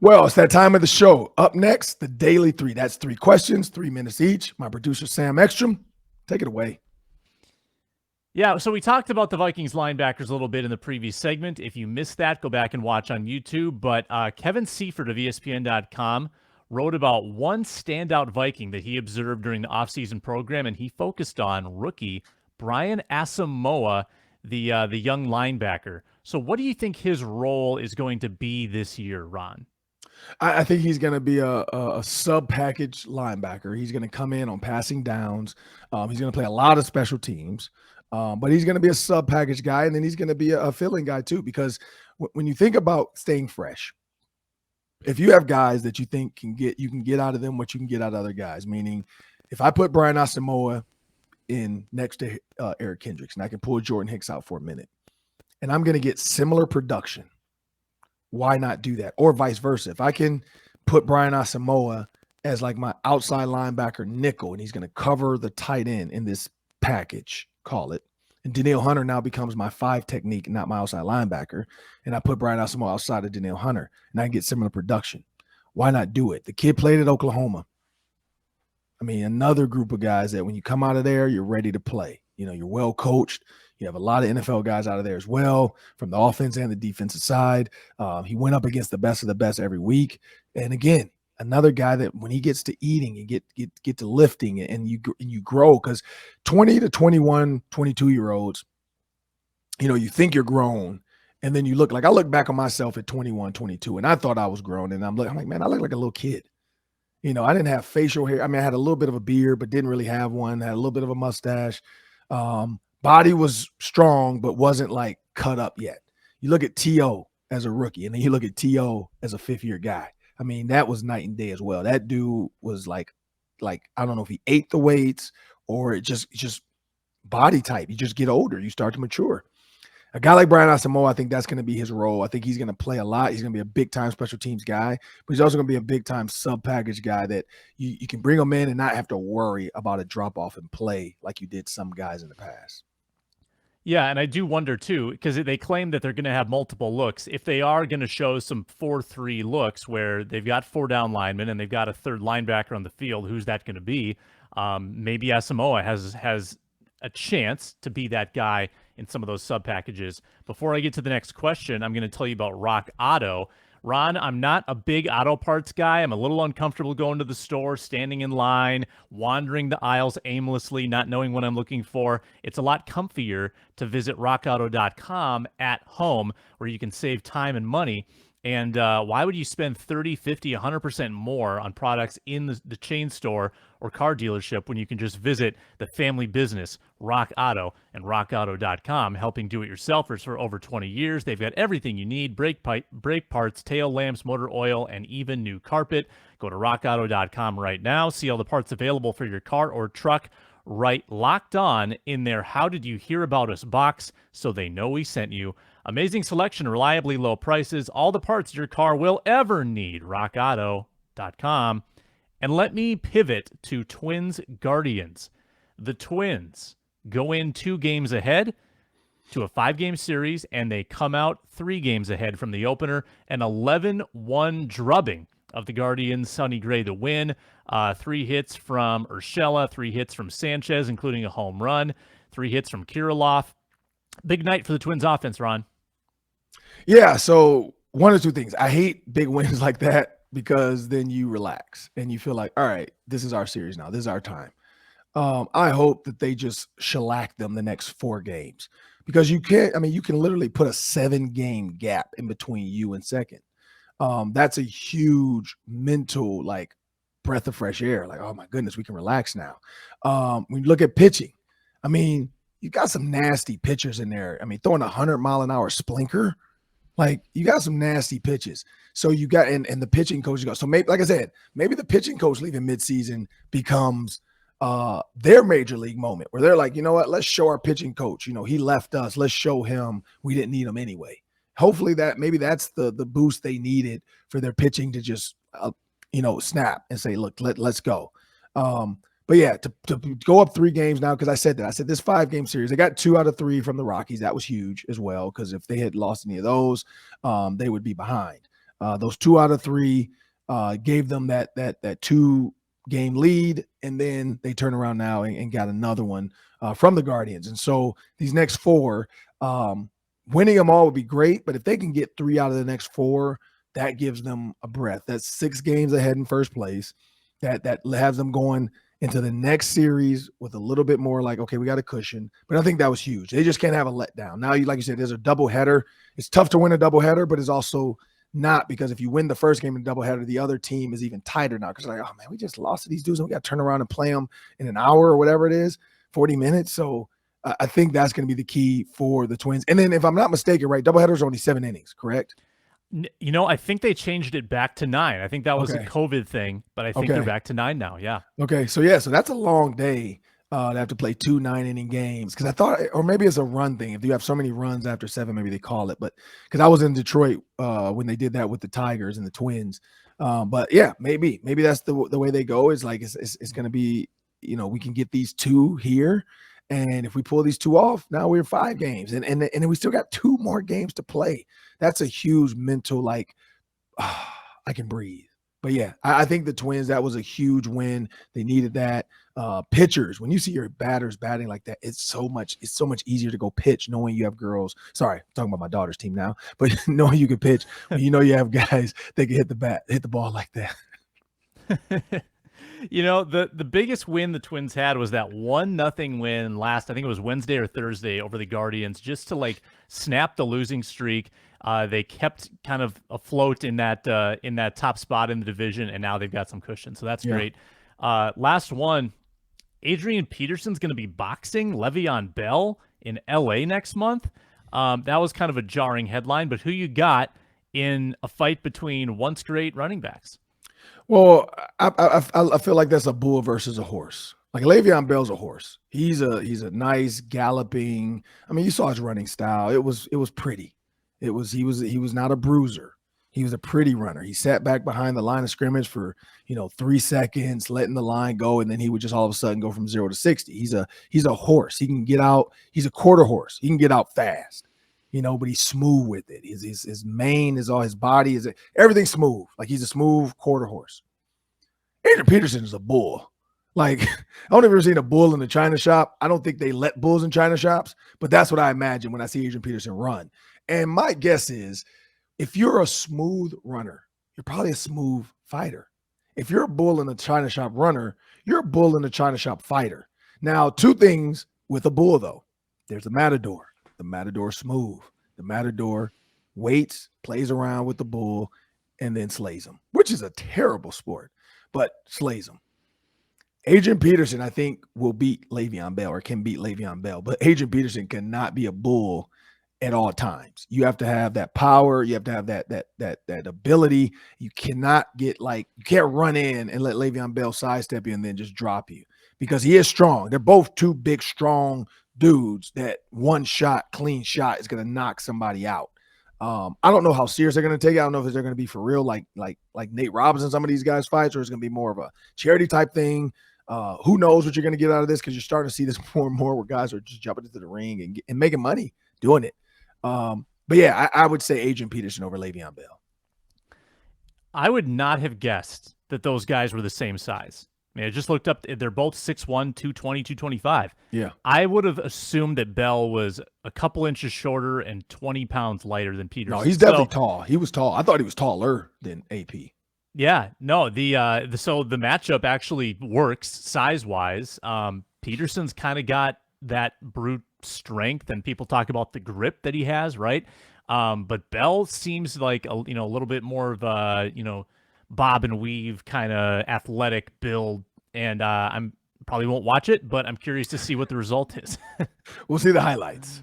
Well, it's that time of the show. Up next, the Daily Three. That's 3 questions, 3 minutes each. My producer, Sam Ekstrom, take it away. Yeah, so we talked about the Vikings linebackers a little bit in the previous segment. If you missed that, go back and watch on YouTube. But Kevin Seifert of ESPN.com wrote about one standout Viking that he observed during the offseason program, and he focused on rookie Brian Asamoah, the young linebacker. So what do you think his role is going to be this year, Ron? I think he's going to be a sub-package linebacker. He's going to come in on passing downs. He's going to play a lot of special teams. But he's going to be a sub-package guy, and then he's going to be a filling guy too, because when you think about staying fresh, if you have guys that you think you can get out of them what you can get out of other guys, meaning if I put Brian Asamoah in next to Eric Kendricks and I can pull Jordan Hicks out for a minute, and I'm going to get similar production, why not do that? Or vice versa. If I can put Brian Asamoah as like my outside linebacker nickel, and he's going to cover the tight end in this package, call it, and Danielle Hunter now becomes my 5 technique, not my outside linebacker, and I put Brian Asamoah outside of Danielle Hunter, and I can get similar production. Why not do it? The kid played at Oklahoma. I mean, another group of guys that when you come out of there, you're ready to play. You know, you're well coached. You have a lot of NFL guys out of there as well, from the offense and the defensive side. He went up against the best of the best every week. And again, another guy that when he gets to eating and get to lifting and you grow, because 20 to 21, 22-year-olds, you know, you think you're grown, and then you look like, I look back on myself at 21, 22, and I thought I was grown, and I'm like, man, I look like a little kid. You know, I didn't have facial hair. I mean, I had a little bit of a beard, but didn't really have one. Had a little bit of a mustache. Body was strong, but wasn't like cut up yet. You look at T.O. as a rookie, and then you look at T.O. as a 5th-year guy. I mean, that was night and day as well. That dude was like I don't know if he ate the weights or it just body type. You just get older. You start to mature. A guy like Brian Asamoah, I think that's going to be his role. I think he's going to play a lot. He's going to be a big-time special teams guy, but he's also going to be a big-time sub-package guy that you can bring him in and not have to worry about a drop-off in play like you did some guys in the past. Yeah, and I do wonder, too, because they claim that they're going to have multiple looks. If they are going to show some 4-3 looks where they've got 4 down linemen and they've got a third linebacker on the field, who's that going to be? Maybe Asamoah has a chance to be that guy in some of those sub packages. Before I get to the next question, I'm going to tell you about Rock Auto. Ron, I'm not a big auto parts guy. I'm a little uncomfortable going to the store, standing in line, wandering the aisles aimlessly, not knowing what I'm looking for. It's a lot comfier to visit rockauto.com at home, where you can save time and money. And why would you spend 30, 50, 100% more on products in the chain store or car dealership when you can just visit the family business, Rock Auto, and rockauto.com, helping do-it-yourselfers for over 20 years. They've got everything you need: brake parts, tail lamps, motor oil, and even new carpet. Go to rockauto.com right now. See all the parts available for your car or truck. Right, Locked On in their How Did You Hear About Us box, so they know we sent you. Amazing selection, reliably low prices, all the parts your car will ever need. rockauto.com. And let me pivot to Twins Guardians. The Twins go in 2 games ahead to a 5-game series, and they come out 3 games ahead from the opener, an 11-1 drubbing of the Guardians. Sonny Gray the win. 3 hits from Urshela, 3 hits from Sanchez, including a home run, 3 hits from Kirilloff. Big night for the Twins offense, Ron. Yeah, so one or two things. I hate big wins like that because then you relax and you feel like, all right, this is our series now. This is our time. I hope that they just shellac them the next 4 games, because you can literally put a 7-game gap in between you and second. That's a huge mental, like, breath of fresh air. Like, oh my goodness, we can relax now. When you look at pitching, I mean, you got some nasty pitchers in there. I mean, throwing 100-mile-an-hour splinker, like, you got some nasty pitches. So you got, and the pitching coach goes, so maybe, like I said, maybe the pitching coach leaving midseason becomes their major league moment, where they're like, you know what, let's show our pitching coach, you know, he left us, let's show him we didn't need him anyway. Hopefully maybe that's the boost they needed for their pitching to just snap and say, look, let's go. But yeah, to go up 3 games now, because I said this 5-game series, they got 2 out of 3 from the Rockies. That was huge as well, because if they had lost any of those, they would be behind. Those 2 out of 3 gave them that 2-game lead, and then they turn around now and got another one from the Guardians. And so these next 4, winning them all would be great, but if they can get 3 out of the next 4, that gives them a breath. That's 6 games ahead in first place. That has them going into the next series with a little bit more like, okay, we got a cushion. But I think that was huge. They just can't have a letdown. Now, like you said, there's a doubleheader. It's tough to win a doubleheader, but it's also not, because if you win the first game in a doubleheader, the other team is even tighter now because like, oh, man, we just lost to these dudes and we got to turn around and play them in an hour or whatever it is, 40 minutes. So I think that's going to be the key for the Twins. And then if I'm not mistaken, right, doubleheaders are only 7 innings, correct? I think they changed it back to 9. I think that was a COVID thing, but I think they're back to 9 now. Yeah. Okay. So that's a long day to have to play 2 9-inning games. Because I thought, or maybe it's a run thing. If you have so many runs after 7, maybe they call it. But because I was in Detroit when they did that with the Tigers and the Twins. But yeah, maybe that's the way they go. Is like it's going to be, we can get these 2 here. And if we pull these 2 off, now we're 5 games, and then we still got 2 more games to play. That's a huge mental, like, I can breathe. But yeah, I think the Twins, that was a huge win. They needed that. Pitchers, when you see your batters batting like that, it's so much easier to go pitch knowing you have girls. Sorry, I'm talking about my daughter's team now, but knowing you can pitch, when you have guys that can hit the ball like that. The biggest win the Twins had was that 1-0 win last, I think it was Wednesday or Thursday, over the Guardians, just to like snap the losing streak. They kept kind of afloat in that top spot in the division, and now they've got some cushion. So that's great. Last one, Adrian Peterson's going to be boxing Le'Veon Bell in LA next month. That was kind of a jarring headline, but who you got in a fight between once great running backs? Well, I feel like that's a bull versus a horse. Like Le'Veon Bell's a horse. He's a nice galloping. I mean, you saw his running style. It was pretty. He was not a bruiser. He was a pretty runner. He sat back behind the line of scrimmage for 3 seconds, letting the line go, and then he would just all of a sudden go from 0 to 60. He's a horse. He can get out. He's a quarter horse. He can get out fast. But he's smooth with it. His mane is all, his body is everything smooth. Like he's a smooth quarter horse. Adrian Peterson is a bull. Like, I don't ever seen a bull in the China shop. I don't think they let bulls in China shops, but that's what I imagine when I see Adrian Peterson run. And my guess is, if you're a smooth runner, you're probably a smooth fighter. If you're a bull in the China shop runner, you're a bull in the China shop fighter. Now, 2 things with a bull, though. There's a matador. The matador smooth. The matador waits, plays around with the bull, and then slays him, which is a terrible sport, but slays him. Adrian Peterson, I think, will beat Le'Veon Bell, or can beat Le'Veon Bell, but Adrian Peterson cannot be a bull at all times. You have to have that power. You have to have that ability. You cannot you can't run in and let Le'Veon Bell sidestep you and then just drop you, because he is strong. They're both 2 big, strong dudes that one clean shot is going to knock somebody out. I don't know how serious they're going to take it. I don't know if they're going to be for real, like Nate Robinson, some of these guys fights, or it's going to be more of a charity type thing. Who knows what you're going to get out of this, because you're starting to see this more and more where guys are just jumping into the ring and making money doing it. But yeah, I would say Adrian Peterson over Le'Veon Bell. I would not have guessed that those guys were the same size. I mean, I just looked up. They're both 6'1", 220, 225. Yeah. I would have assumed that Bell was a couple inches shorter and 20 pounds lighter than Peterson. No, he's definitely tall. He was tall. I thought he was taller than AP. Yeah. No, so the matchup actually works size-wise. Peterson's kind of got that brute strength, and people talk about the grip that he has, right? But Bell seems like a little bit more of a bob and weave kind of athletic build, and I'm probably won't watch it, but I'm curious to see what the result is. We'll see the highlights.